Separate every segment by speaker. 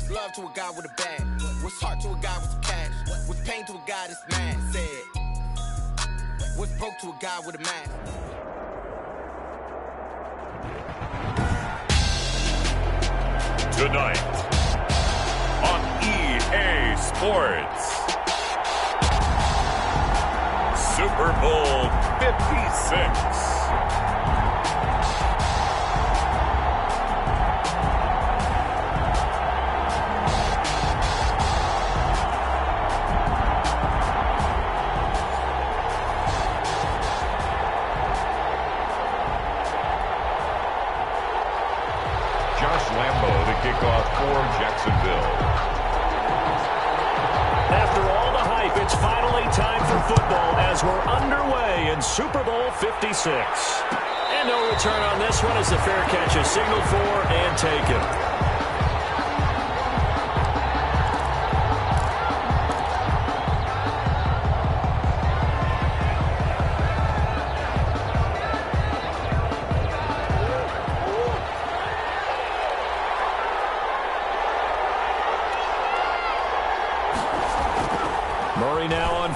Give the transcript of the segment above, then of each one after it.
Speaker 1: What's love to a guy with a bag? What's heart to a guy with some cash? What's pain to a guy that's mad? Said, what's broke to a guy with a mask?
Speaker 2: Tonight on EA Sports, Super Bowl 56.
Speaker 3: Kickoff for Jacksonville.
Speaker 4: After all the hype, it's finally time for football as we're underway in Super Bowl 56. And no return on this one as the fair catch is signaled for and taken.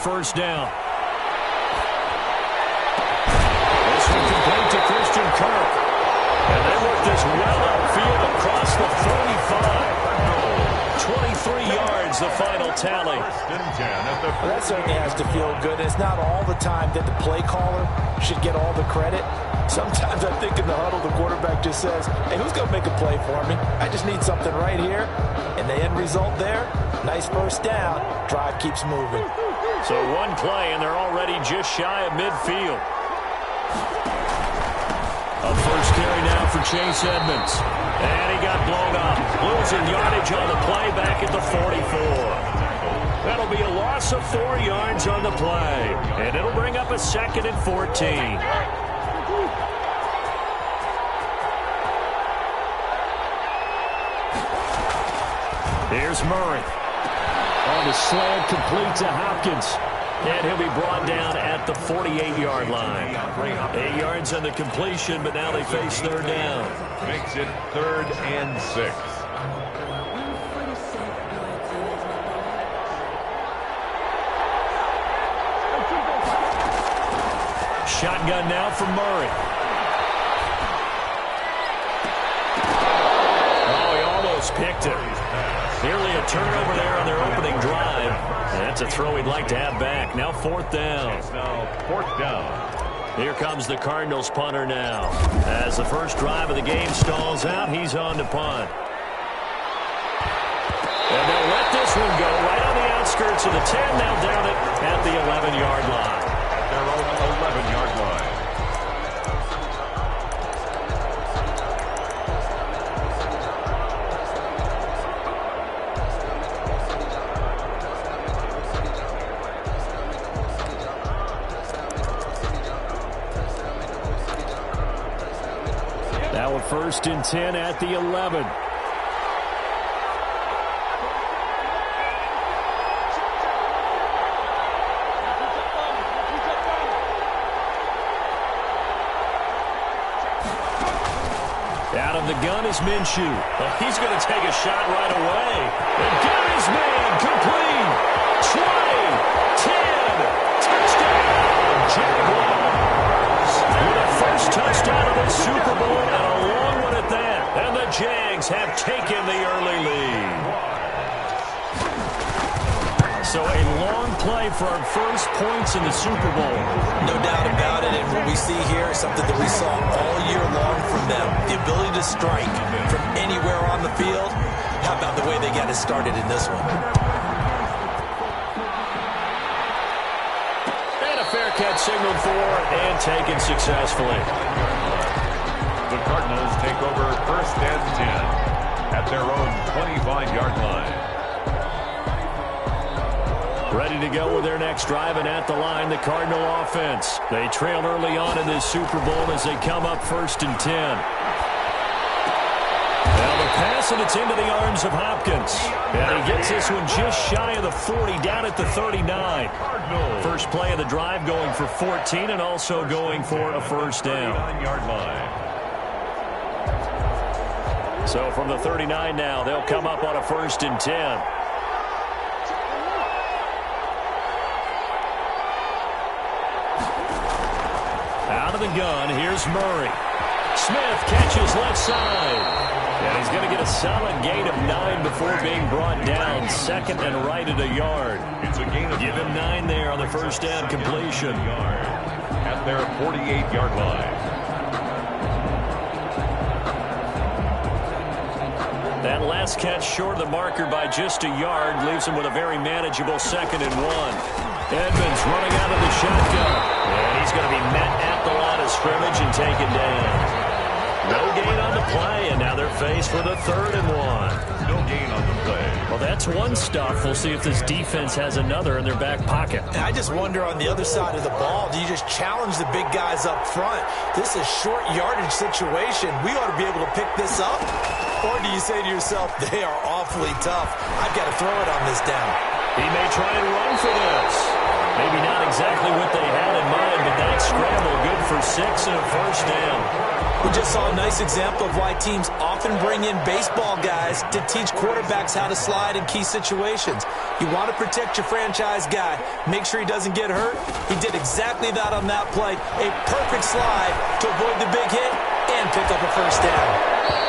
Speaker 4: First down. This one complete to Christian Kirk. And they work this well outfield across the 45. 23 yards, the final tally.
Speaker 5: Well, that certainly has to feel good. It's not all the time that the play caller should get all the credit. Sometimes I think in the huddle, the quarterback just says, hey, who's going to make a play for me? I just need something right here. And the end result there, nice first down. Drive keeps moving.
Speaker 4: So one play, and they're already just shy of midfield. A first carry now for Chase Edmonds. And he got blown up. Losing yardage on the play back at the 44. That'll be a loss of 4 yards on the play. And it'll bring up a 2nd and 14. Here's Murray. On the slant, complete to Hopkins. And he'll be brought down at the 48-yard line. 8 yards on the completion, but now they face third down.
Speaker 3: Makes it 3rd and 6.
Speaker 4: Shotgun now for Murray. Oh, he almost picked it. Nearly a turnover there on their opening drive. That's a throw he'd like to have back. Now 4th down.
Speaker 3: Now 4th down.
Speaker 4: Here comes the Cardinals punter now. As the first drive of the game stalls out, he's on to punt. And they'll let this one go right on the outskirts of the 10. Now down it at the 11-yard line.
Speaker 3: At their own 11-yard line.
Speaker 4: Now a 1st and 10 at the 11. Out of the gun is Minshew. Well, he's going to take a shot right away. And get his man complete. 20, 10, touchdown, Jaguars. With a first touchdown of the Super Bowl and a long one at that. And the Jags have taken the early lead. So a long play for our first points in the Super Bowl.
Speaker 6: No doubt about it, and what we see here is something that we saw all year long from them. The ability to strike from anywhere on the field. How about the way they got it started in this one?
Speaker 4: And a fair catch signaled for and taken successfully.
Speaker 3: The Cardinals take over 1st and 10 at their own 25-yard line.
Speaker 4: Ready to go with their next drive, and at the line, the Cardinal offense. They trail early on in this Super Bowl as they come up 1st and 10. Now the pass, and it's into the arms of Hopkins. And he gets this one just shy of the 40, down at the 39. First play of the drive going for 14 and also going for a first down.
Speaker 3: 39-yard line.
Speaker 4: So from the 39 now, they'll come up on a 1st and 10. Out of the gun, here's Murray. Smith catches left side. And he's going to get a solid gain of 9 before being brought down. 2nd and right at a yard.
Speaker 3: It's a gain of
Speaker 4: Give him 9 there on the 1st down completion.
Speaker 3: At their 48-yard line.
Speaker 4: That last catch short of the marker by just a yard leaves him with a very manageable 2nd and 1. Edmonds running out of the shotgun. And he's going to be met at the line of scrimmage and taken down. No gain on the play, and now they're faced with a 3rd and 1.
Speaker 3: No gain on the play.
Speaker 4: Well, that's one stuff. We'll see if this defense has another in their back pocket.
Speaker 6: And I just wonder on the other side of the ball, do you just challenge the big guys up front? This is a short yardage situation. We ought to be able to pick this up. Or do you say to yourself, they are awfully tough. I've got to throw it on this down.
Speaker 4: He may try and run for this. Maybe not exactly what they had in mind, but that scramble good for 6 and a 1st down.
Speaker 6: We just saw a nice example of why teams often bring in baseball guys to teach quarterbacks how to slide in key situations. You want to protect your franchise guy. Make sure he doesn't get hurt. He did exactly that on that play. A perfect slide to avoid the big hit and pick up a 1st down.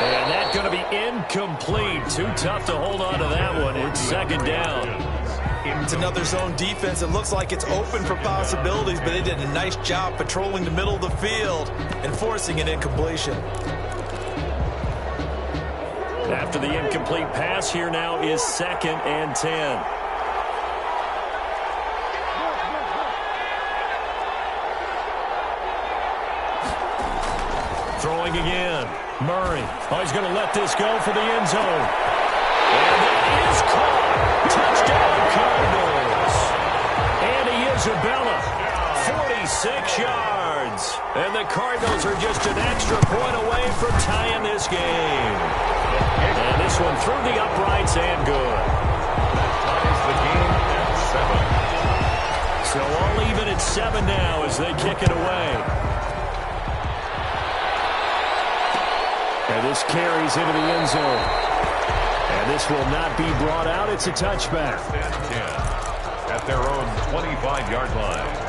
Speaker 4: And that's going to be incomplete. Too tough to hold on to that one. It's 2nd down.
Speaker 6: It's another zone defense. It looks like it's open for possibilities, but they did a nice job patrolling the middle of the field and forcing an incompletion.
Speaker 4: After the incomplete pass, here now is 2nd and 10. Throwing again. Murray. Oh, he's going to let this go for the end zone. And that is caught. Touchdown, Cardinals. Andy Isabella, 46 yards. And the Cardinals are just an extra point away from tying this game. And this one through the uprights and good.
Speaker 3: Ties the game at 7.
Speaker 4: So all even at 7 now as they kick it away. And this carries into the end zone. And this will not be brought out. It's a touchback.
Speaker 3: 10 at their own 25-yard line.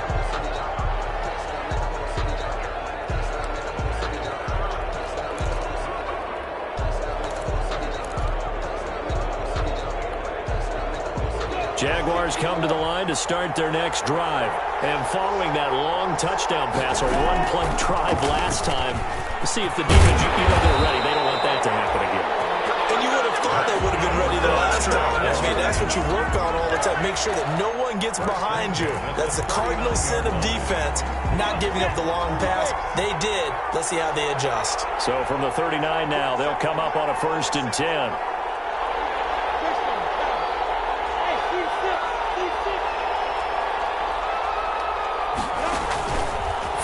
Speaker 4: Jaguars come to the line to start their next drive. And following that long touchdown pass, a one-play drive last time, to see if the defense, they're ready. They don't want that to happen again.
Speaker 6: And you would have thought they would have been ready the last time. I mean, that's what you work on all the time. Make sure that no one gets behind you. That's the cardinal sin of defense, not giving up the long pass. They did. Let's see how they adjust.
Speaker 4: So from the 39 now, they'll come up on a 1st and 10.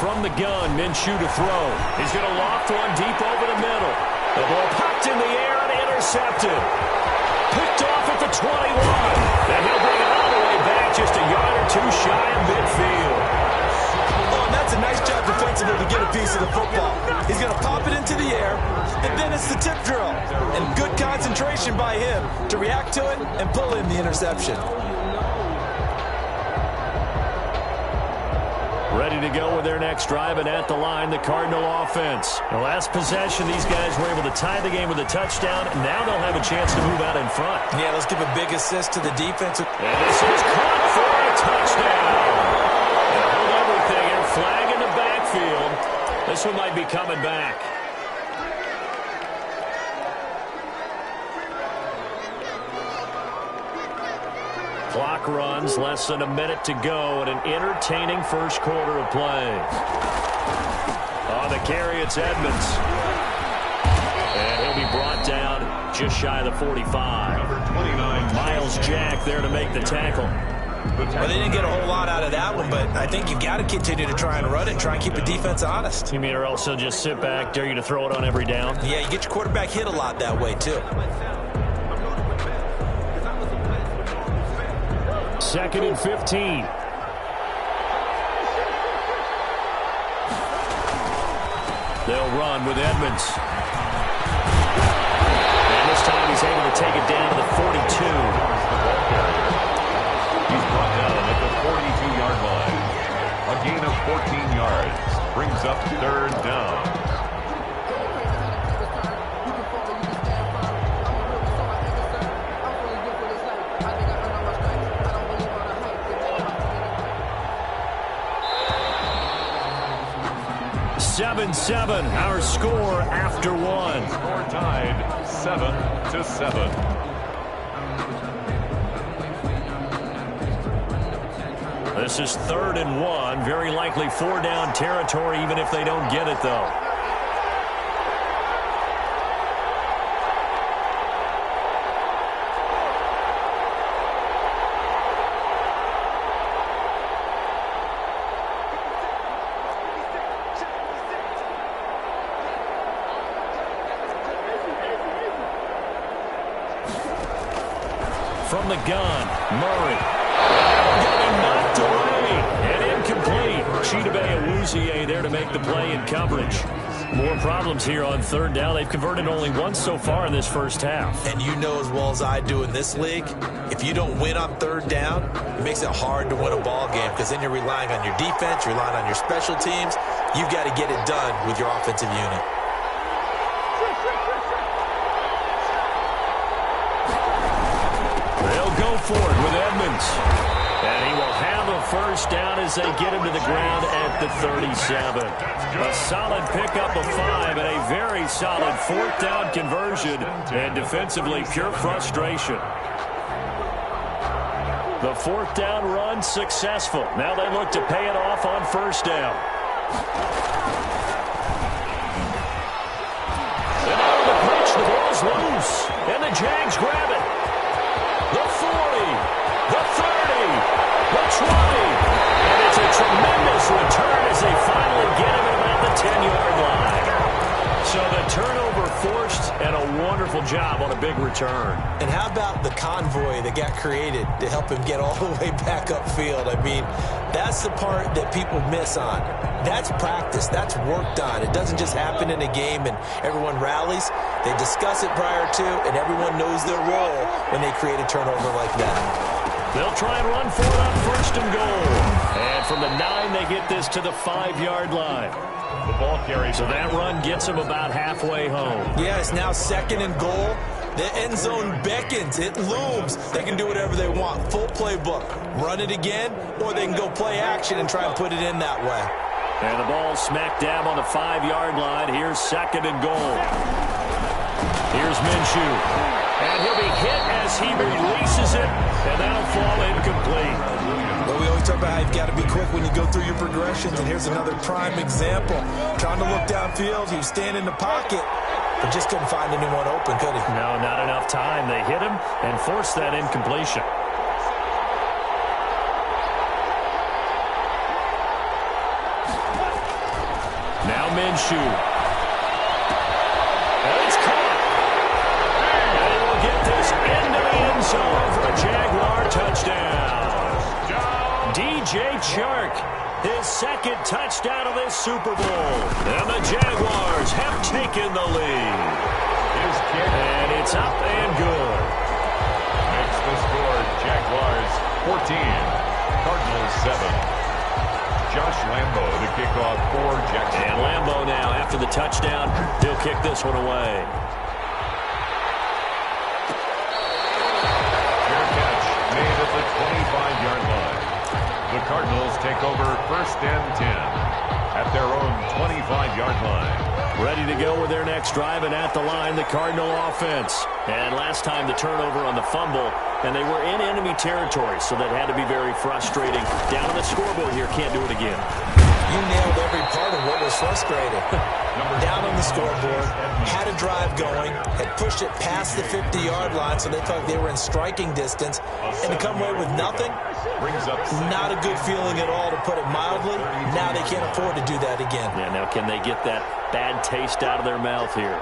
Speaker 4: From the gun, Minshew to throw. He's going to loft one deep over the middle. The ball popped in the air and intercepted. Picked off at the 21. And he'll bring it all the way back just a yard or two shy of midfield.
Speaker 6: Oh, and that's a nice job defensively to get a piece of the football. He's going to pop it into the air, and then it's the tip drill. And good concentration by him to react to it and pull in the interception.
Speaker 4: Ready to go with their next drive, and at the line, the Cardinal offense. The last possession, these guys were able to tie the game with a touchdown. Now they'll have a chance to move out in front.
Speaker 6: Yeah, let's give a big assist to the defense.
Speaker 4: And this is caught for a touchdown. And hold everything here. Flag in the backfield. This one might be coming back. Clock runs, less than a minute to go, and an entertaining first quarter of play. On the carry, it's Edmonds. And he'll be brought down just shy of the 45.
Speaker 3: Number 29.
Speaker 4: Miles Jack there to make the tackle.
Speaker 6: Well, they didn't get a whole lot out of that one, but I think you've got to continue to try and run it, try and keep the defense honest.
Speaker 4: You mean, or else they'll just sit back, dare you to throw it on every down?
Speaker 6: Yeah, you get your quarterback hit a lot that way, too.
Speaker 4: 2nd and 15. They'll run with Edmonds. 7-7, our score after one.
Speaker 3: Score tied 7-7.
Speaker 4: This is 3rd and 1. Very likely 4-down territory, even if they don't get it, though. From the gun, Murray. Getting knocked away and incomplete. Chidobe Awuzie there to make the play in coverage. More problems here on 3rd down. They've converted only once so far in this first half.
Speaker 6: And you know as well as I do in this league, if you don't win on 3rd down, it makes it hard to win a ball game because then you're relying on your defense, you're relying on your special teams. You've got to get it done with your offensive unit.
Speaker 4: They'll go for it with Edmonds. And he will have a first down as they get him to the ground at the 37. A solid pickup of 5 and a very solid 4th down conversion. And defensively, pure frustration. The 4th down run successful. Now they look to pay it off on 1st down. And out of the pitch, the ball's loose. And the Jags grab it. The 40, the 30, the 20. And it's a tremendous return as they finally get him at about the 10-yard line. So the turnover forced and a wonderful job on a big return.
Speaker 6: And how about the convoy that got created to help him get all the way back upfield? I mean, that's the part that people miss on. That's practice. That's worked on. It doesn't just happen in a game and everyone rallies. They discuss it prior to, and everyone knows their role when they create a turnover like that.
Speaker 4: They'll try and run for it on 1st and goal. And from the 9, they get this to the 5-yard line.
Speaker 3: The ball carries.
Speaker 4: So that run gets them about halfway home.
Speaker 6: Yeah, it's now 2nd and goal. The end zone beckons. It looms. They can do whatever they want. Full playbook. Run it again, or they can go play action and try and put it in that way.
Speaker 4: And the ball smack dab on the 5-yard line. Here's 2nd and goal. Here's Minshew. And he'll be hit as he releases it, and that'll fall incomplete.
Speaker 6: Well, we always talk about how you've got to be quick when you go through your progressions, and here's another prime example. Trying to look downfield, he was standing in the pocket, but just couldn't find anyone open, could he?
Speaker 4: No, not enough time. They hit him and forced that incompletion. Now Minshew. And it's caught. And we'll get this into the end zone for a Jaguar touchdown. DJ Chark, his 2nd touchdown of this Super Bowl. And the Jaguars have taken the lead.
Speaker 3: His kick.
Speaker 4: And it's up and good.
Speaker 3: Makes the score Jaguars 14, Cardinals 7. Josh Lambo to kick off for Jackson.
Speaker 4: And Lambo now, after the touchdown, he'll kick this one away.
Speaker 3: Fair catch made at the 25-yard line. The Cardinals take over 1st and 10 at their own 25-yard line.
Speaker 4: Ready to go with their next drive, and at the line, the Cardinal offense. And last time, the turnover on the fumble, and they were in enemy territory, so that had to be very frustrating. Down on the scoreboard here, can't do it again.
Speaker 6: You nailed every part of what was frustrating. Down on the scoreboard, had a drive going, had pushed it past the 50-yard line, so they thought they were in striking distance, and to come away with nothing, not a good feeling at all, to put it mildly. Now they can't afford to do that again.
Speaker 4: Yeah, now can they get that bad taste out of their mouth here?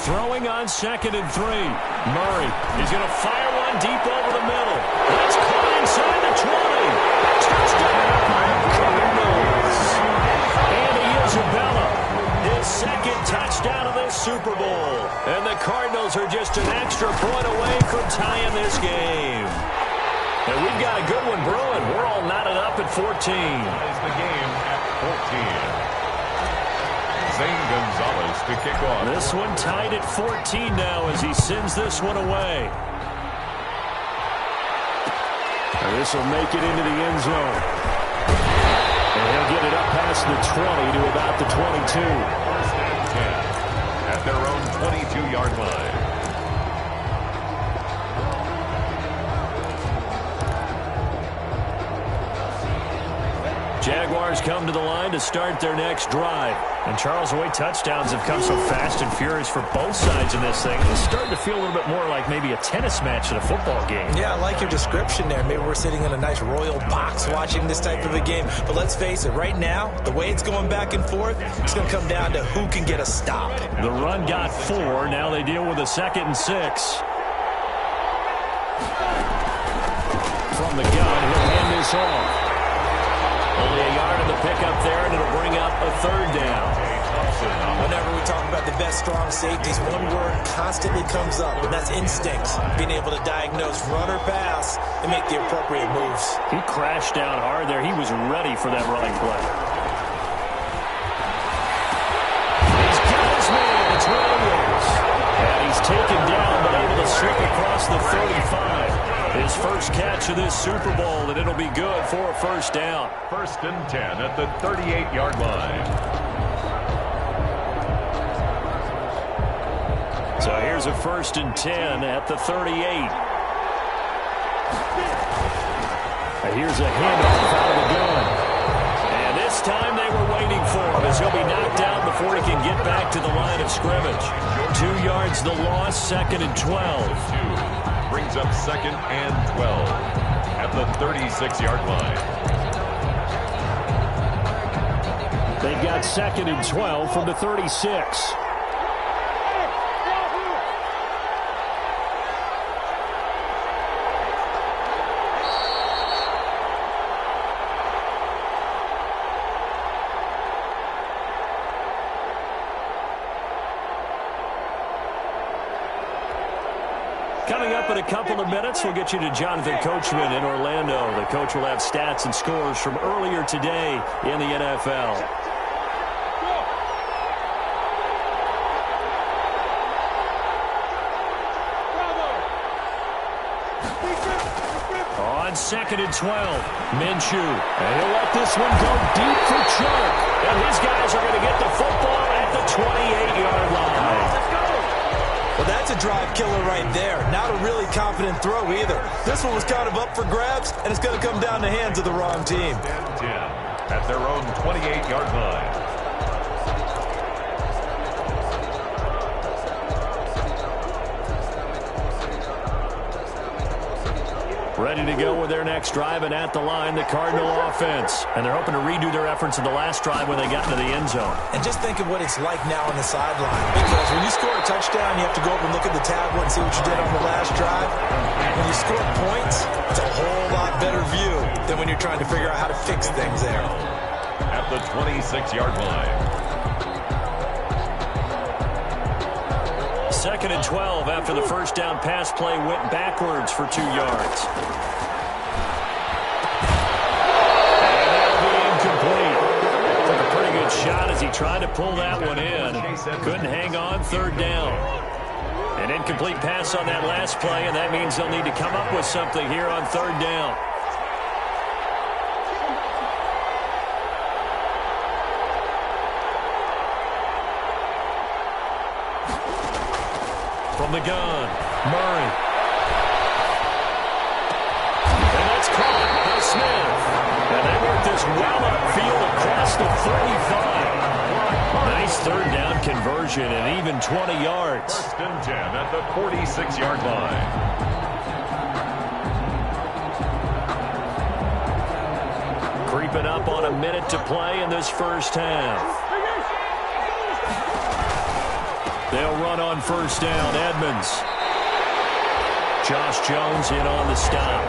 Speaker 4: Throwing on 2nd and 3. Murray is going to fire one deep over the middle. That's caught inside the 20. Touchdown, Cardinals. Andy Isabella, his 2nd touchdown of this Super Bowl. And the Cardinals are just an extra point away from tying this game. And we've got a good one brewing. We're all knotted up at 14.
Speaker 3: Ties the game at 14. Zane Gonzalez to kick off.
Speaker 4: This one tied at 14 now as he sends this one away. And this will make it into the end zone. And he'll get it up past the 20 to about the 22.
Speaker 3: 1st and 10 at their own 22-yard line.
Speaker 4: Jaguars come to the line to start their next drive. And Charles, the way touchdowns have come so fast and furious for both sides in this thing, it's starting to feel a little bit more like maybe a tennis match in a football game.
Speaker 6: Yeah, I like your description there. Maybe we're sitting in a nice royal box watching this type of a game. But let's face it, right now, the way it's going back and forth, it's going to come down to who can get a stop.
Speaker 4: The run got 4. Now they deal with a 2nd and 6. From the gun, he'll hand this off. Only a yard in the pickup there, and it'll bring up a 3rd down.
Speaker 6: Whenever we talk about the best strong safeties, one word constantly comes up, and that's instincts. Being able to diagnose run or pass and make the appropriate moves.
Speaker 4: He crashed down hard there. He was ready for that running play. He's got his man. It's Williams. And he's taken down, but able to slip across the 35. His first catch of this Super Bowl, and it'll be good for a 1st down.
Speaker 3: 1st and 10 at the 38-yard line.
Speaker 4: So here's a 1st and 10 at the 38. Here's a handoff out of the gun. And this time they were waiting for him as he'll be knocked out before he can get back to the line of scrimmage. 2 yards the loss, 2nd and 12.
Speaker 3: Brings up 2nd and 12 at the 36-yard line.
Speaker 4: They've got 2nd and 12 from the 36. Coming up in a couple of minutes, we'll get you to Jonathan Coachman in Orlando. The coach will have stats and scores from earlier today in the NFL. On 2nd and 12, Minshew. And he'll let this one go deep for Chark. And his guys are going to get the football at the 28-yard line.
Speaker 6: Well, that's a drive killer right there. Not a really confident throw either. This one was kind of up for grabs, and it's going to come down the hands of the wrong team.
Speaker 3: 10 at their own 28-yard line.
Speaker 4: Ready to go with their next drive, and at the line, the Cardinal offense. And they're hoping to redo their efforts in the last drive when they got into the end zone.
Speaker 6: And just think of what it's like now on the sideline. Because when you score a touchdown, you have to go up and look at the tablet and see what you did on the last drive. When you score points, it's a whole lot better view than when you're trying to figure out how to fix things there.
Speaker 3: At the 26-yard line.
Speaker 4: 2nd and 12 after the 1st down pass play went backwards for 2 yards. And that'll be incomplete. Took a pretty good shot as he tried to pull that one in. Couldn't hang on, 3rd down. An incomplete pass on that last play, and that means they'll need to come up with something here on 3rd down. From the gun, Murray. And that's caught by Smith. And they work this well upfield across the 35. Nice 3rd down conversion and even 20 yards.
Speaker 3: 1st and 10 at the 46-yard line.
Speaker 4: Creeping up on a minute to play in this 1st half. They'll run on 1st down. Edmonds. Josh Jones in on the stop.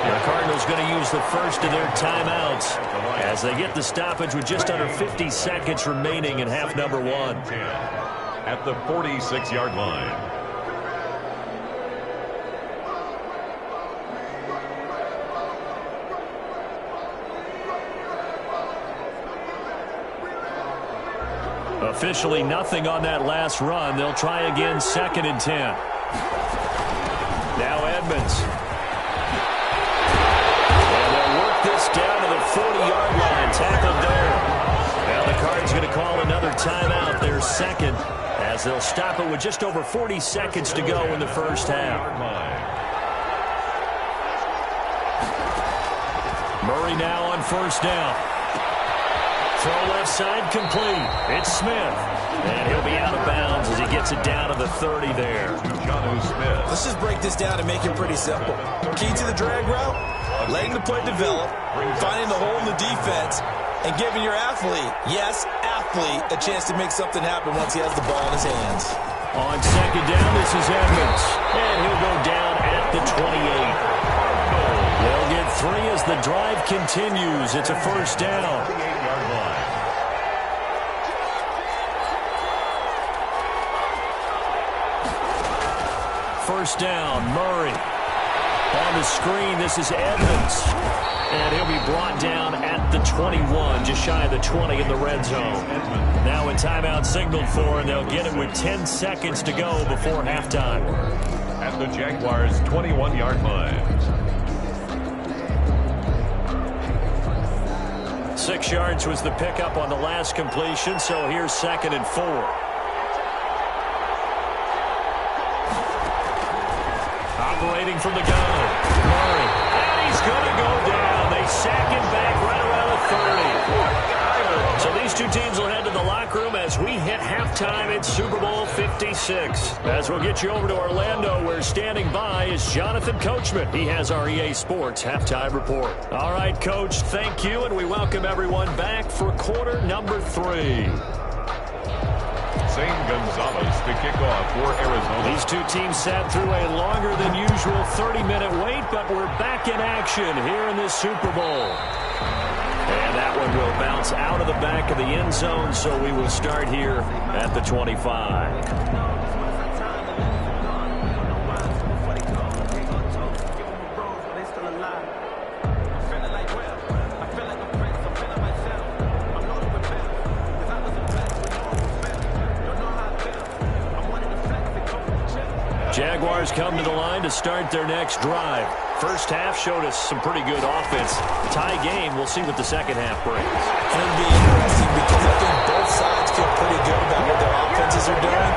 Speaker 4: The Cardinals going to use the first of their timeouts as they get the stoppage with just under 50 seconds remaining in half number 1.
Speaker 3: At the 46-yard line.
Speaker 4: Officially nothing on that last run. They'll try again 2nd and 10. Now Edmonds. And they'll work this down to the 40-yard line, tackled there. Now the Cards going to call another timeout, their second, as they'll stop it with just over 40 seconds to go in the first half. Murray now on first down. Throw left side complete. It's Smith. And he'll be out of bounds as he gets it down to the 30 there.
Speaker 6: Let's just break this down and make it pretty simple. Key to the drag route, letting the play develop, finding the hole in the defense, and giving your athlete, yes, athlete, a chance to make something happen once he has the ball in his hands.
Speaker 4: On second down, this is Edmonds. And he'll go down at the 28. They'll get 3 as the drive continues. It's a first down. First down, Murray. On the screen, this is Edmonds. And he'll be brought down at the 21, just shy of the 20 in the red zone. Now a timeout signaled for, and they'll get it with 10 seconds to go before halftime.
Speaker 3: At the Jaguars' 21-yard line.
Speaker 4: 6 yards was the pickup on the last completion, so here's 2nd and 4. Operating from the gun, Murray, and he's going to go down. They sack him back right around the 30. So these two teams will head to the locker room as we hit halftime at Super Bowl 56. As we'll get you over to Orlando, where standing by is Jonathan Coachman. He has our EA Sports halftime report. All right, Coach, thank you, and we welcome everyone back for quarter number 3.
Speaker 3: Gonzalez to kick off for Arizona.
Speaker 4: These two teams sat through a longer than usual 30-minute wait, but we're back in action here in this Super Bowl. And that one will bounce out of the back of the end zone, so we will start here at the 25. Jaguars come to the line to start their next drive. First half showed us some pretty good offense. Tie game, we'll see what the second half brings.
Speaker 6: And it'll be interesting because I think both sides feel pretty good about what their offenses are doing.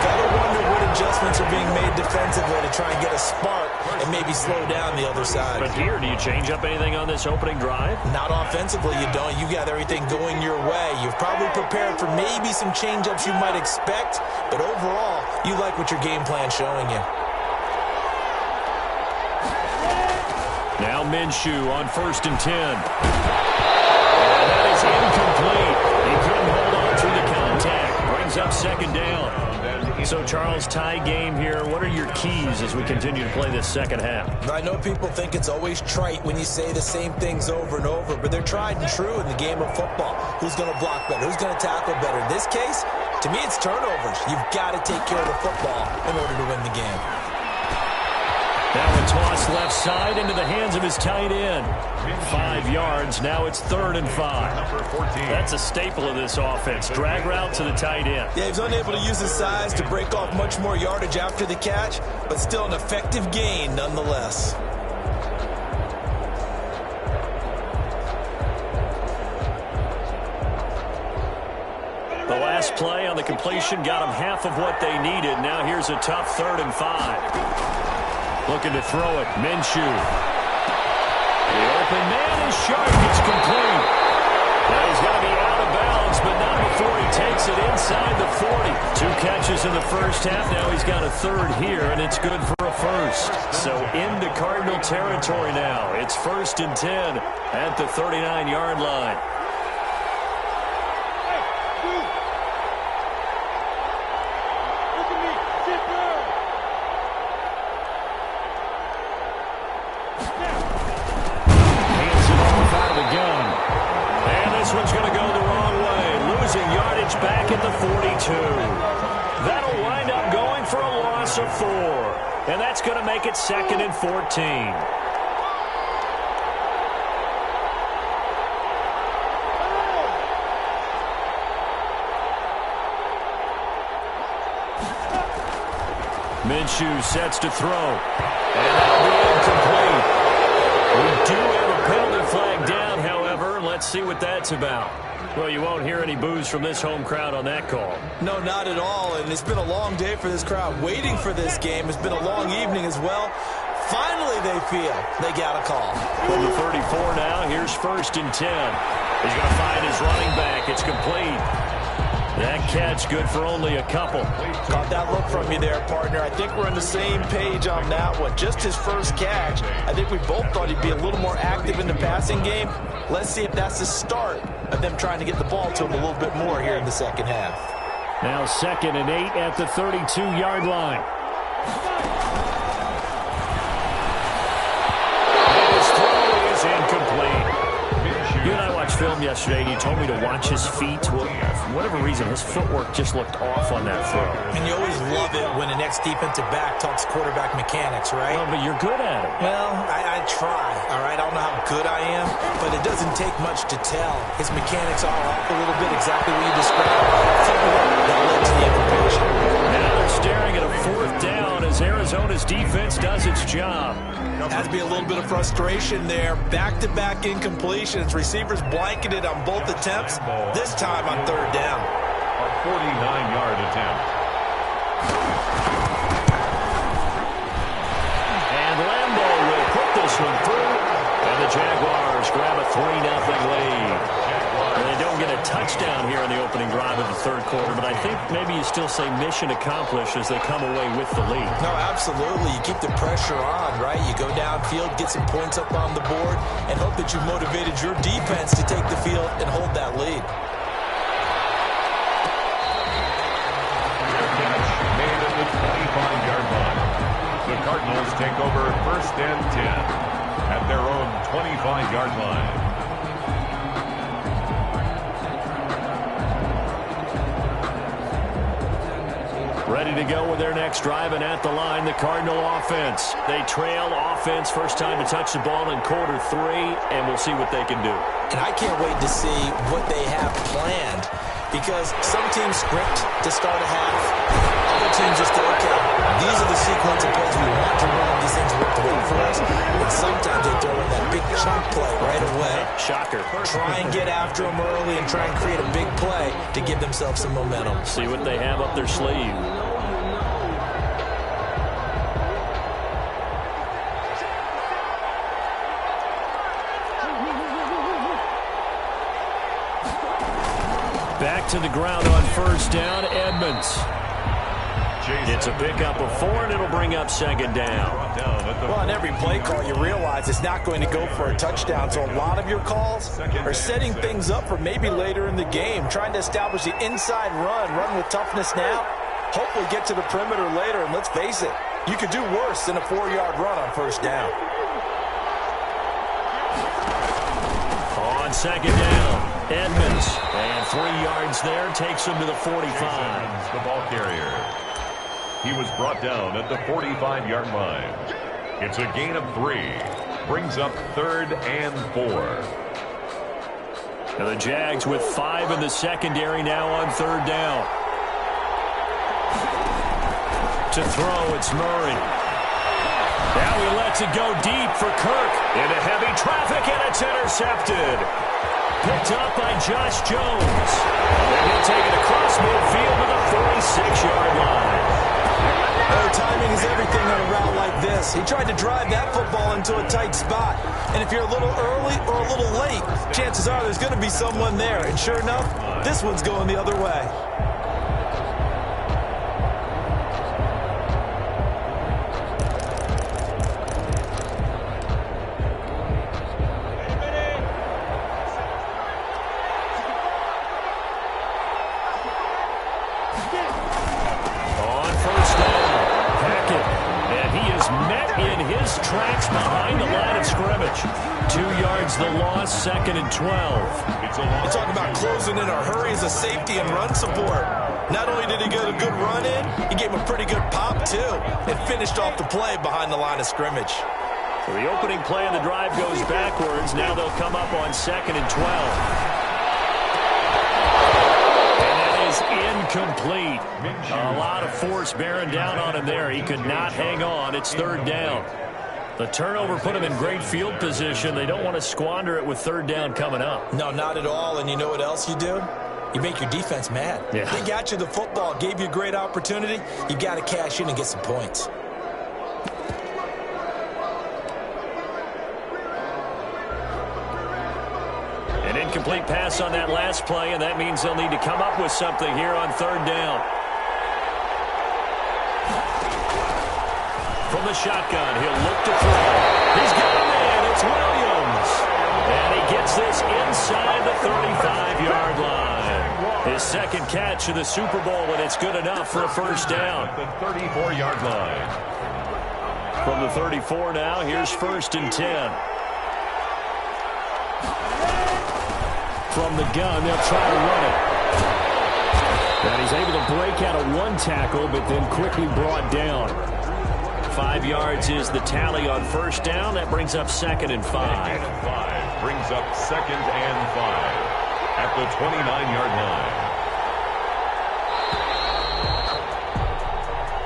Speaker 6: Gotta wonder what adjustments are being made defensively to try and get a spark and maybe slow down the other side.
Speaker 4: But here, do you change up anything on this opening drive?
Speaker 6: Not offensively, you don't. You got everything going your way. You've probably prepared for maybe some change-ups you might expect, but overall, you like what your game plan's showing you.
Speaker 4: Now Minshew on 1st and 10. And that is incomplete. He couldn't hold on through the contact. Brings up 2nd down. So, Charles, tie game here. What are your keys as we continue to play this second half?
Speaker 6: I know people think it's always trite when you say the same things over and over, but they're tried and true in the game of football. Who's going to block better? Who's going to tackle better? In this case, to me, it's turnovers. You've got to take care of the football in order to win the game.
Speaker 4: Now a toss left side into the hands of his tight end. 5 yards. Now it's 3rd and 5. That's a staple of this offense. Drag route to the tight end.
Speaker 6: Yeah, he was unable to use his size to break off much more yardage after the catch, but still an effective gain nonetheless.
Speaker 4: The last play on the completion got them half of what they needed. Now here's a tough 3rd and 5. Looking to throw it. Minshew. The open man is sharp. It's complete. Now he's going to be out of bounds, but not before he takes it inside the 40. 2 catches in the first half. Now he's got a 3rd here, and it's good for a first. So into Cardinal territory now. It's 1st and 10 at the 39-yard line. Back at the 42. That'll wind up going for a loss of 4. And that's going to make it 2nd and 14. Minshew sets to throw. And that'll be incomplete. We do have a penalty flag down, however. Let's see what that's about. Well, you won't hear any boos from this home crowd on that call.
Speaker 6: No, not at all, and it's been a long day for this crowd waiting for this game. It's been a long evening as well. Finally, they feel they got a call.
Speaker 4: From the 34 now, here's 1st and 10. He's going to find his running back. It's complete. That catch good for only a couple.
Speaker 6: Caught that look from you there, partner. I think we're on the same page on that one. Just his first catch. I think we both thought he'd be a little more active in the passing game. Let's see if that's the start of them trying to get the ball to him a little bit more here in the second half.
Speaker 4: Now 2nd and 8 at the 32-yard line. His throw is incomplete. You and I watched film yesterday, and you told me to watch his feet. Well, for whatever reason, his footwork just looked off on that throw.
Speaker 6: And you always love it when an ex-defensive back talks quarterback mechanics, right?
Speaker 4: Well, but you're good at it.
Speaker 6: Well, I try, all right? I don't know how good I am, but it doesn't take much to tell. His mechanics are off a little bit, exactly what you described. Footwork that led to the incompletion.
Speaker 4: Now they're staring at a 4th down as Arizona's defense does its job.
Speaker 6: Has to be a little bit of frustration there. Back-to-back incompletions. Receivers blanketed on both attempts. This time on 3rd down.
Speaker 3: A 49-yard attempt.
Speaker 4: And Lambo will put this one through. And the Jaguars grab a 3-0 lead. And they don't get a touchdown here in the opening drive of the 3rd quarter, but I think maybe you still say mission accomplished as they come away with the lead.
Speaker 6: No, absolutely. You keep the pressure on, right? You go downfield, get some points up on the board, and hope that you've motivated your defense to take the field and hold that lead.
Speaker 3: Made at the 25-yard line. The Cardinals take over 1st and 10 at their own 25-yard line.
Speaker 4: Ready to go with their next drive, and at the line, the Cardinal offense. They trail offense, first time to touch the ball in quarter 3, and we'll see what they can do.
Speaker 6: And I can't wait to see what they have planned, because some teams script to start a half. Other teams just go, okay, these are the sequence of plays we want to run. These things work well for us. And sometimes they throw in that big chunk play right away.
Speaker 4: Shocker.
Speaker 6: Try and get after them early and try and create a big play to give themselves some momentum.
Speaker 4: See what they have up their sleeve. Back to the ground on 1st down, Edmonds. It's a pickup of 4, and it'll bring up 2nd down.
Speaker 6: Well, on every play call, you realize it's not going to go for a touchdown, so a lot of your calls are setting things up for maybe later in the game, trying to establish the inside run with toughness now, hopefully get to the perimeter later, and let's face it, you could do worse than a 4-yard run on 1st down.
Speaker 4: On 2nd down, Edmonds, and 3 yards there, takes him to the 45.
Speaker 3: The ball carrier. He was brought down at the 45-yard line. It's a gain of 3. Brings up 3rd and 4.
Speaker 4: Now the Jags with 5 in the secondary now on 3rd down. To throw, it's Murray. Now he lets it go deep for Kirk. Into heavy traffic, and it's intercepted. Picked up by Josh Jones. And he'll take it across midfield to the 46-yard line.
Speaker 6: Oh, timing is everything on a route like this. He tried to drive that football into a tight spot. And if you're a little early or a little late, chances are there's going to be someone there. And sure enough, this one's going the other way.
Speaker 4: Tracks behind the line of scrimmage. 2 yards the loss, 2nd and 12.
Speaker 6: You talk about closing in a hurry as a safety and run support. Not only did he get a good run in, he gave him a pretty good pop too, and finished off the play behind the line of scrimmage.
Speaker 4: So the opening play of the drive goes backwards. Now they'll come up on 2nd and 12. And that is incomplete. A lot of force bearing down on him there. He could not hang on. It's 3rd down. The turnover put them in great field position. They don't want to squander it with third down coming up.
Speaker 6: No, not at all. And you know what else you do? You make your defense mad.
Speaker 4: Yeah.
Speaker 6: They got you the football, gave you a great opportunity. You got to cash in and get some points.
Speaker 4: An incomplete pass on that last play, and that means they'll need to come up with something here on third down. From the shotgun, he'll look to throw. He's got a man. It's Williams. And he gets this inside the 35-yard line. His second catch of the Super Bowl, and it's good enough for a first down.
Speaker 3: The 34-yard line.
Speaker 4: From the 34 now, here's 1st and 10. From the gun, they'll try to run it. And he's able to break out of one tackle, but then quickly brought down. 5 yards is the tally on first down. That brings up 2nd and 5.
Speaker 3: Brings up 2nd and 5 at the 29-yard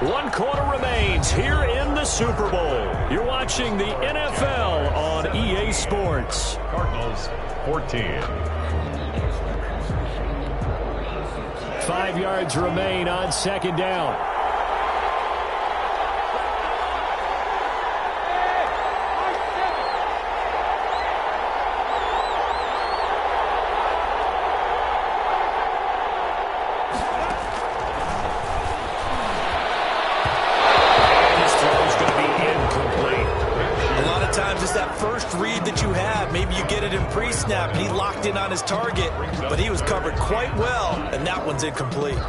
Speaker 3: line.
Speaker 4: 1 quarter remains here in the Super Bowl. You're watching the NFL on EA Sports.
Speaker 3: Cardinals 14.
Speaker 4: 5 yards remain on 2nd down.
Speaker 6: Read that you have. Maybe you get it in pre-snap and he locked in on his target, but he was covered quite well, and that one's incomplete.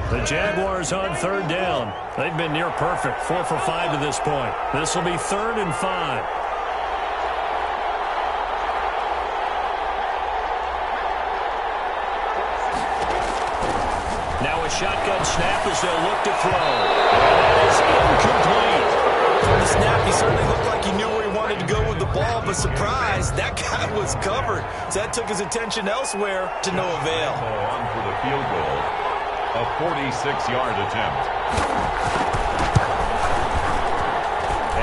Speaker 4: The Jaguars on third down. They've been near perfect, 4 for 5 to this point. This will be 3rd and 5. Now a shotgun snap as they'll look to throw. And that is incomplete.
Speaker 6: From the snap, he certainly looked like he knew where he wanted to go with the ball, but surprise, that guy was covered. So that took his attention elsewhere to no avail.
Speaker 3: On for the field goal, a 46-yard attempt.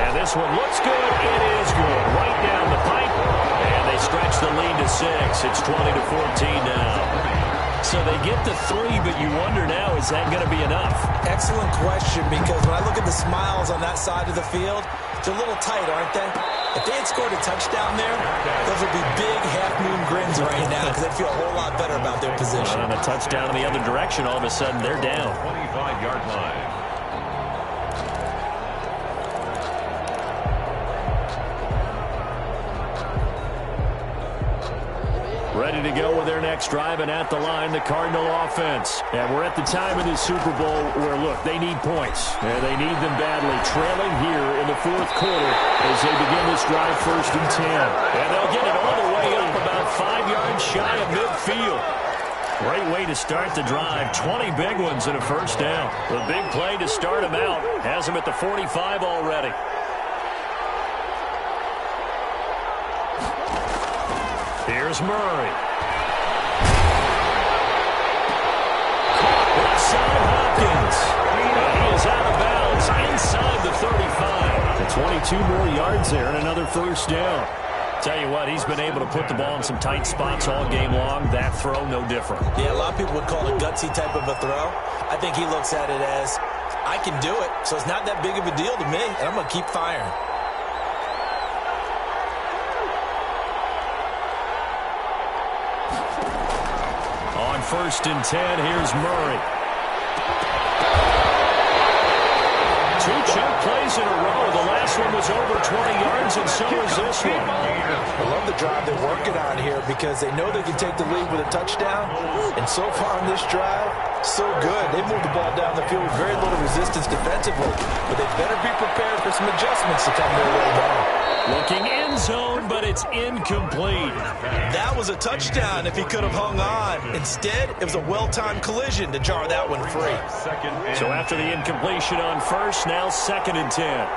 Speaker 4: And this one looks good. It is good. Right down the pipe. And they stretch the lead to 6. It's 20-14 now. So they get the 3, but you wonder now, is that going to be enough?
Speaker 6: Excellent question, because when I look at the smiles on that side of the field, it's a little tight, aren't they? If they had scored a touchdown there, those would be big half-moon grins right now because they'd feel a whole lot better about their position.
Speaker 4: And a touchdown in the other direction, all of a sudden they're down.
Speaker 3: 25-yard line.
Speaker 4: Ready to go with their next drive, and at the line, the Cardinal offense. And we're at the time in the Super Bowl where, look, they need points. And they need them badly, trailing here in the 4th quarter as they begin this drive 1st and 10. And they'll get it all the way up about 5 yards shy of midfield. Great way to start the drive. 20 big ones and a first down. The big play to start them out has them at the 45 already. Here's Murray. Left side Hopkins. And he is out of bounds inside the 35. And 22 more yards there and another first down. Tell you what, he's been able to put the ball in some tight spots all game long. That throw, no different.
Speaker 6: Yeah, a lot of people would call it a gutsy type of a throw. I think he looks at it as, I can do it, so it's not that big of a deal to me, and I'm going to keep firing.
Speaker 4: On 1st and 10, here's Murray. 2 chunk plays in a row. The last one was over 20 yards, and so is this one.
Speaker 5: I love the drive they're working on here because they know they can take the lead with a touchdown. And so far on this drive, so good. They moved the ball down the field with very little resistance defensively. But they better be prepared for some adjustments to come their way down.
Speaker 4: Looking end zone, but it's incomplete.
Speaker 6: That was a touchdown if he could have hung on. Instead, it was a well-timed collision to jar that one free.
Speaker 4: So after the incompletion on first, now 2nd and 10.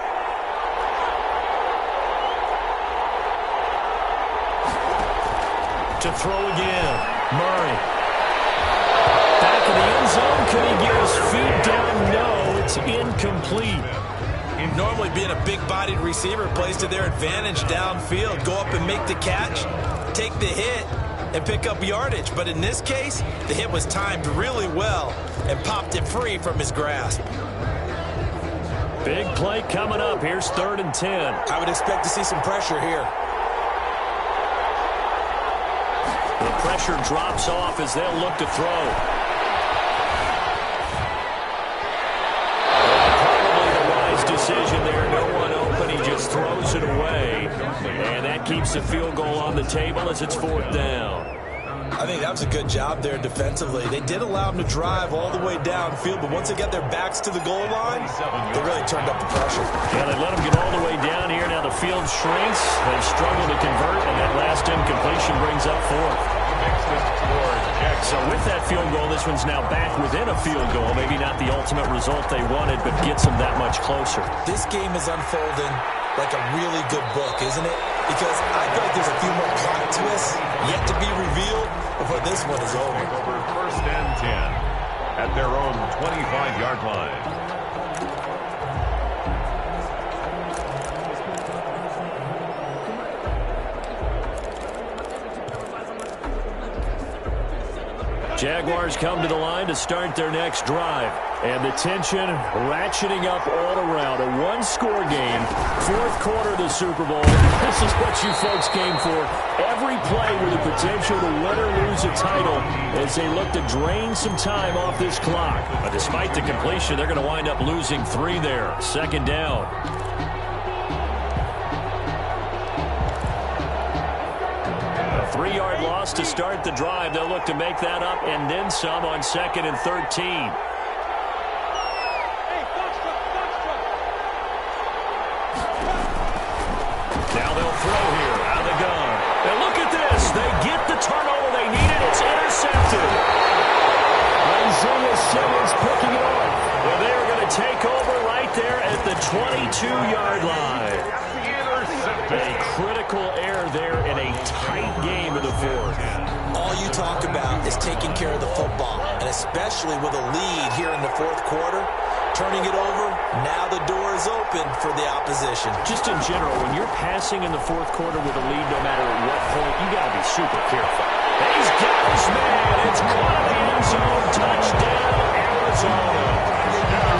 Speaker 4: To throw again, Murray. Back in the end zone, can he get his feet down? No, it's incomplete.
Speaker 6: Normally being a big-bodied receiver plays to their advantage downfield. Go up and make the catch, take the hit, and pick up yardage. But in this case, the hit was timed really well and popped it free from his grasp.
Speaker 4: Big play coming up. Here's 3rd and 10.
Speaker 6: I would expect to see some pressure here.
Speaker 4: The pressure drops off as they'll look to throw. Probably the wise decision there. No one open. He just throws it away. And that keeps the field goal on the table as it's 4th down.
Speaker 6: I think that was a good job there defensively. They did allow them to drive all the way downfield, but once they got their backs to the goal line, they really turned up the pressure.
Speaker 4: Yeah, they let them get all the way down here. Now the field shrinks. They struggle to convert, and that last incompletion brings up 4th. So with that field goal, this one's now back within a field goal. Maybe not the ultimate result they wanted, but gets them that much closer.
Speaker 6: This game is unfolding like a really good book, isn't it? Because I feel like there's a few more plot twists yet to be revealed before this one is over.
Speaker 3: Over 1st and 10 at their own 25-yard line.
Speaker 4: Jaguars come to the line to start their next drive. And the tension ratcheting up all around. A one-score game, 4th quarter of the Super Bowl. This is what you folks came for. Every play with the potential to win or lose a title as they look to drain some time off this clock. But despite the completion, they're going to wind up losing 3 there. 2nd down. A 3-yard loss to start the drive. They'll look to make that up and then some on 2nd and 13. Now they'll throw here out of the gun. And look at this. They get the turnover they needed. It's intercepted. Isaiah Simmons picking it off. Well, they are going to take over right there at the 22-yard line. A critical error there in a tight game of the 4th.
Speaker 6: All you talk about is taking care of the football, and especially with a lead here in the 4th quarter. Turning it over, now the door is open for the opposition.
Speaker 4: Just in general, when you're passing in the 4th quarter with a lead, no matter at what point, you got to be super careful. He's got his man. It's caught in the end zone. Touchdown, Arizona.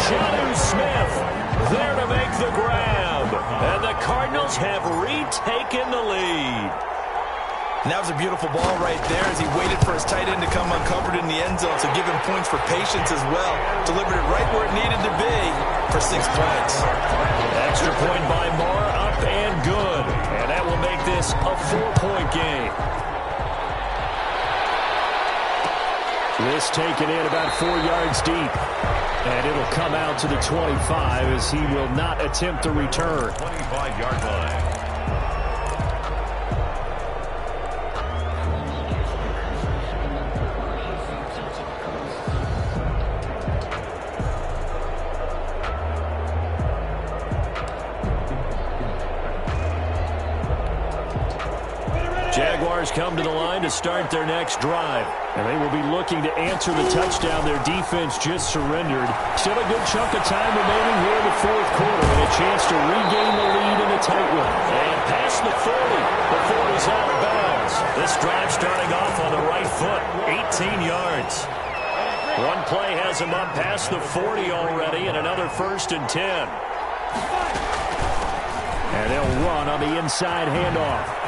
Speaker 4: Jonnu Smith there to make the grab. And the Cardinals have retaken the lead.
Speaker 6: And that was a beautiful ball right there as he waited for his tight end to come uncovered in the end zone. So give him points for patience as well. Delivered it right where it needed to be for 6 points.
Speaker 4: Extra point by Marr, up and good. And that will make this a 4-point game. This taken in about 4 yards deep. And it'll come out to the 25 as he will not attempt to return.
Speaker 3: 25-yard line.
Speaker 4: Jaguars come to the line to start their next drive. And they will be looking to answer the touchdown their defense just surrendered. Still a good chunk of time remaining here in the 4th quarter and a chance to regain the lead in a tight one. And past the 40 before he's out of bounds. This drive starting off on the right foot, 18 yards. One play has him up past the 40 already and another 1st and 10. And they'll run on the inside handoff.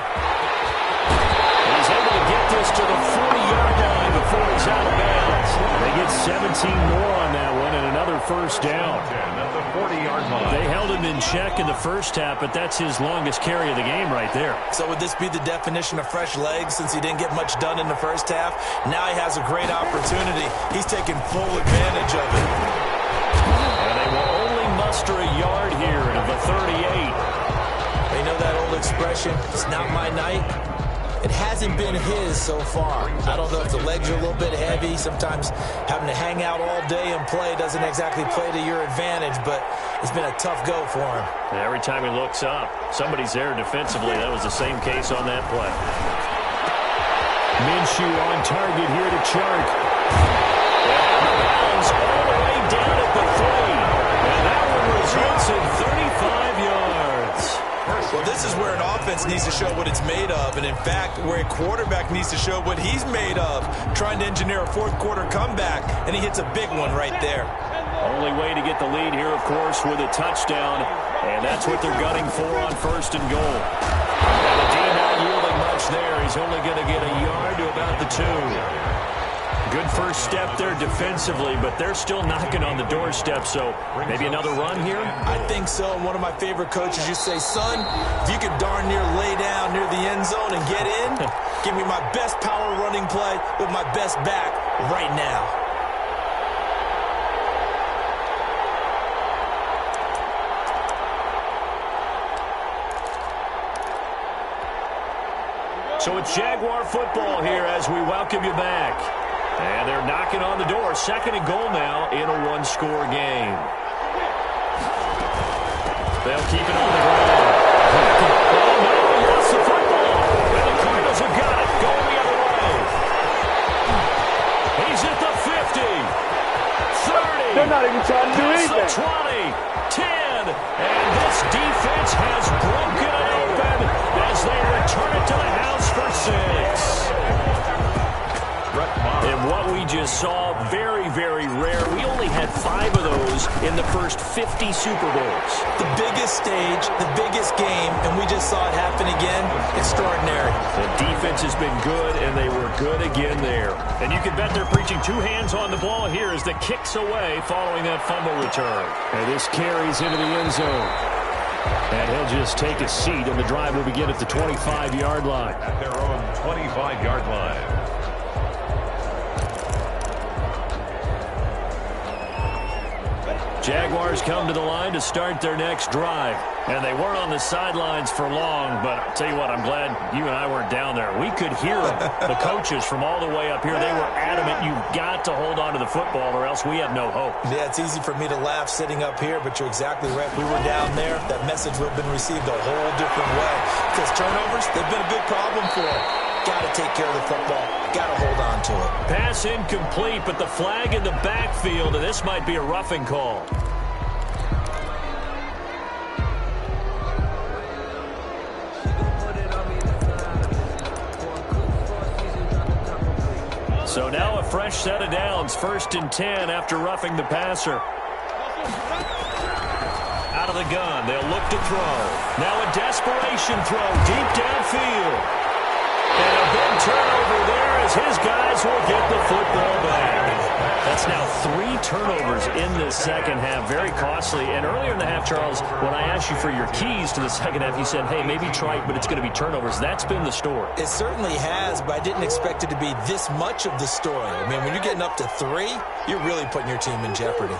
Speaker 4: He's able to get this to the 40-yard line before he's out of bounds. They get 17 more on that one and another 1st down.
Speaker 3: At the 40-yard line.
Speaker 4: They held him in check in the first half, but that's his longest carry of the game right there.
Speaker 6: So would this be the definition of fresh legs since he didn't get much done in the first half? Now he has a great opportunity. He's taking full advantage of it.
Speaker 4: And they will only muster a yard here to the 38.
Speaker 6: You know that old expression, it's not my night? It hasn't been his so far. I don't know if the legs are a little bit heavy. Sometimes having to hang out all day and play doesn't exactly play to your advantage, but it's been a tough go for him.
Speaker 4: And every time he looks up, somebody's there defensively. That was the same case on that play. Minshew on target here to Chark. And out of bounds all the way down at the 3. And that one results in
Speaker 6: defense needs to show what it's made of. And in fact, where a quarterback needs to show what he's made of, trying to engineer a fourth quarter comeback, and he hits a big one right there.
Speaker 4: Only way to get the lead here, of course, with a touchdown. And that's what they're gunning for on 1st and goal. And the D not yielding much there. He's only going to get a yard to about the 2. Good first step there defensively, but they're still knocking on the doorstep, so maybe another run here?
Speaker 6: I think so. And one of my favorite coaches, you say, son, if you could darn near lay down near the end zone and get in, give me my best power running play with my best back right now.
Speaker 4: So it's Jaguar football here as we welcome you back. And they're knocking on the door. 2nd and goal now in a one-score game. They'll keep it on the ground. Oh, no, he lost the football. And the Cardinals have got it. Going the other way. He's at the 50. 30.
Speaker 7: They're not even trying to do anything.
Speaker 4: 20. 10. And this defense has broken it open as they return it to the house for 6. And what we just saw, very, very rare. We only had 5 of those in the first 50 Super Bowls.
Speaker 6: The biggest stage, the biggest game, and we just saw it happen again. Extraordinary.
Speaker 4: The defense has been good, and they were good again there. And you can bet they're preaching 2 hands on the ball here as the kick's away following that fumble return. And this carries into the end zone. And he'll just take a seat, and the drive will begin at the 25-yard line.
Speaker 3: At their own 25-yard line.
Speaker 4: Jaguars come to the line to start their next drive. And they weren't on the sidelines for long, but I'll tell you what, I'm glad you and I weren't down there. We could hear them, the coaches from all the way up here. They were adamant, you've got to hold on to the football or else we have no hope.
Speaker 6: Yeah, it's easy for me to laugh sitting up here, but you're exactly right. We were down there. That message would have been received a whole different way. Because turnovers, they've been a big problem for them. Got to take care of the football. Got to hold on to it.
Speaker 4: Pass incomplete, but the flag in the backfield, and this might be a roughing call. So now a fresh set of downs, 1st and 10 after roughing the passer. Out of the gun, they'll look to throw. Now a desperation throw deep downfield. And a big turnover there as his guys will get the football back. That's now 3 turnovers in this second half. Very costly. And earlier in the half, Charles, when I asked you for your keys to the second half, you said, hey, maybe trite, but it's going to be turnovers. That's been the story.
Speaker 6: It certainly has, but I didn't expect it to be this much of the story. I mean, when you're getting up to 3, you're really putting your team in jeopardy.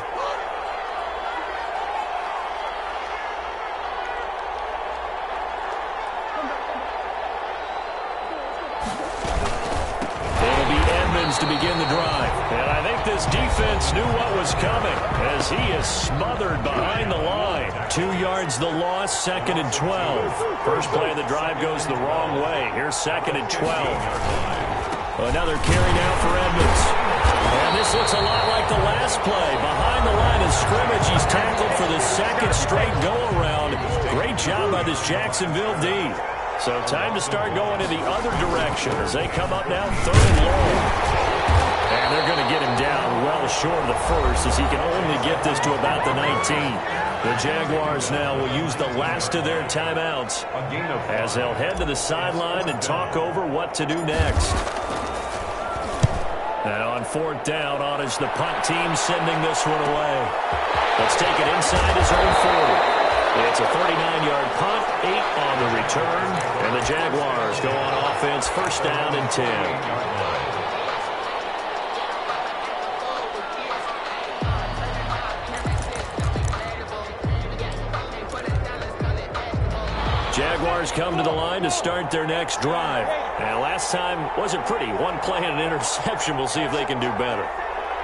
Speaker 4: To begin the drive. And I think this defense knew what was coming as he is smothered behind the line. 2 yards the loss, 2nd and 12. First play of the drive goes the wrong way. Here's 2nd and 12. Another carry now for Edmonds. And this looks a lot like the last play. Behind the line of scrimmage, he's tackled for the 2nd straight go-around. Great job by this Jacksonville D. So time to start going in the other direction as they come up now 3rd and long. And they're going to get him down well short of the first as he can only get this to about the 19. The Jaguars now will use the last of their timeouts as they'll head to the sideline and talk over what to do next. And on 4th down, on is the punt team sending this one away. Let's take it inside his own 40. It's a 39-yard punt, 8 on the return, and the Jaguars go on offense 1st down and 10. Jaguars come to the line to start their next drive. And last time wasn't pretty. 1 play and an interception. We'll see if they can do better.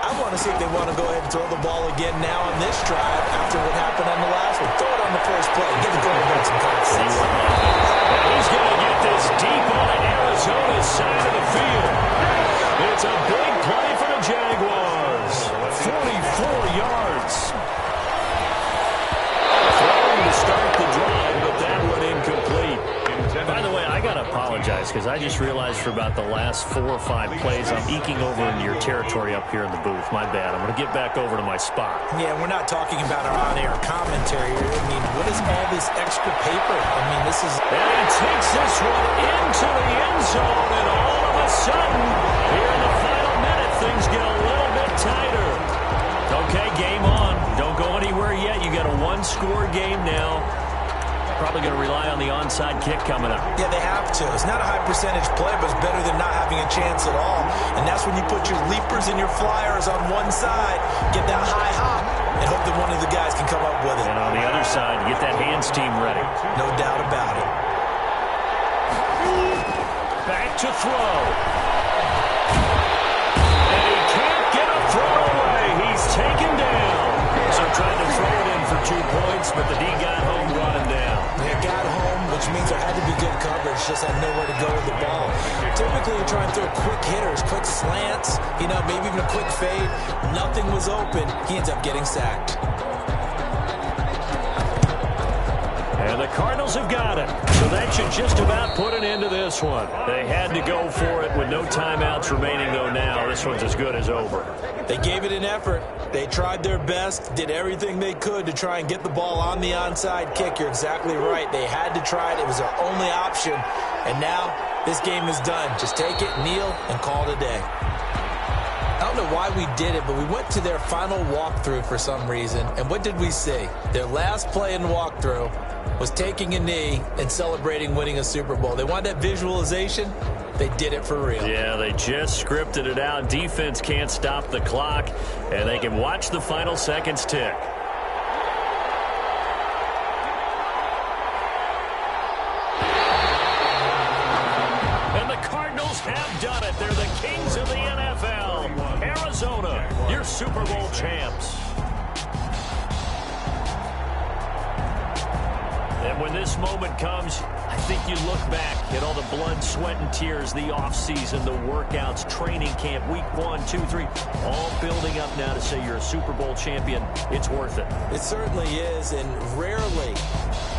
Speaker 6: I want to see if they want to go ahead and throw the ball again now on this drive after what happened on the last one. Throw it on the first play. Give the quarterback some confidence.
Speaker 4: He's going to get this deep on Arizona's side of the field. It's a big play for the Jaguars. 44 yards. Throwing to start the drive, but that one incomplete. because I just realized for about the last 4 or 5 plays, I'm eking over into your territory up here in the booth. My bad. I'm going to get back over to my spot.
Speaker 6: Yeah, we're not talking about our on-air commentary here. I mean, what is all this extra paper? I mean, this is...
Speaker 4: And he takes this one into the end zone, and all of a sudden, here in the final minute, things get a little bit tighter. Okay, game on. Don't go anywhere yet. You got a one-score game now. Probably going to rely on the onside kick coming up.
Speaker 6: Yeah, they have to. It's not a high-percentage play, but it's better than not having a chance at all. And that's when you put your leapers and your flyers on one side, get that high hop, and hope that one of the guys can come up with it.
Speaker 4: And on the other side, get that hands team ready.
Speaker 6: No doubt about it.
Speaker 4: Back to throw. And he can't get a throw away. He's taken down. So trying to throw it in for 2 points, but the D got home, brought him down.
Speaker 6: They got home, which means there had to be good coverage, just had nowhere to go with the ball. Typically, you try and throw quick hitters, quick slants, you know, maybe even a quick fade. Nothing was open. He ends up getting sacked.
Speaker 4: And the Cardinals have got it. So that should just about put an end to this one. They had to go for it with no timeouts remaining, though, now. This one's as good as over.
Speaker 6: They gave it an effort. They tried their best, did everything they could to try and get the ball on the onside kick. You're exactly right. They had to try it. It was their only option. And now this game is done. Just take it, kneel, and call it a day. I don't know why we did it, but we went to their final walkthrough for some reason. And what did we see? Their last play in walkthrough was taking a knee and celebrating winning a Super Bowl. They wanted that visualization. They did it for real.
Speaker 4: Yeah, they just scripted it out. Defense can't stop the clock, and they can watch the final seconds tick. And the Cardinals have done it. They're the kings of the NFL. Arizona, your Super Bowl champs. And when this moment comes, I think you look back at all the blood, sweat, and tears, the offseason, the workouts, training camp, week 1, 2, 3, all building up now to say you're a Super Bowl champion. It's worth it.
Speaker 6: It certainly is, and rarely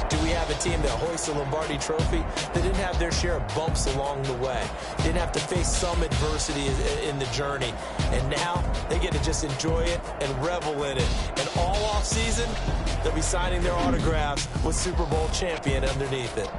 Speaker 6: do we have a team that hoists a Lombardi trophy that didn't have their share of bumps along the way, didn't have to face some adversity in the journey, and now they get to just enjoy it and revel in it. And all offseason, they'll be signing their autographs with Super Bowl champion underneath it.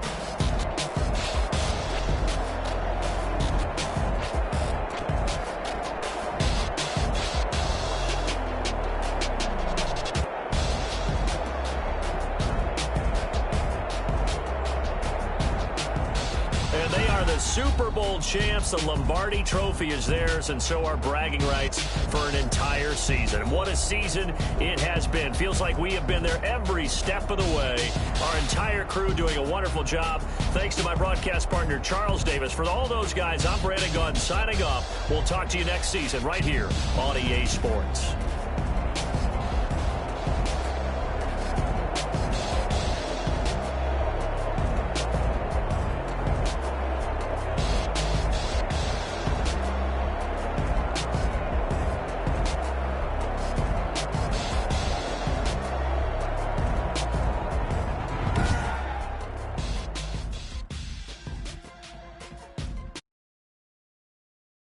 Speaker 4: Super Bowl champs. The Lombardi Trophy is theirs, and so are bragging rights for an entire season. And what a season it has been. Feels like we have been there every step of the way. Our entire crew doing a wonderful job. Thanks to my broadcast partner, Charles Davis. For all those guys, I'm Brandon Gaudin signing off. We'll talk to you next season right here on EA Sports.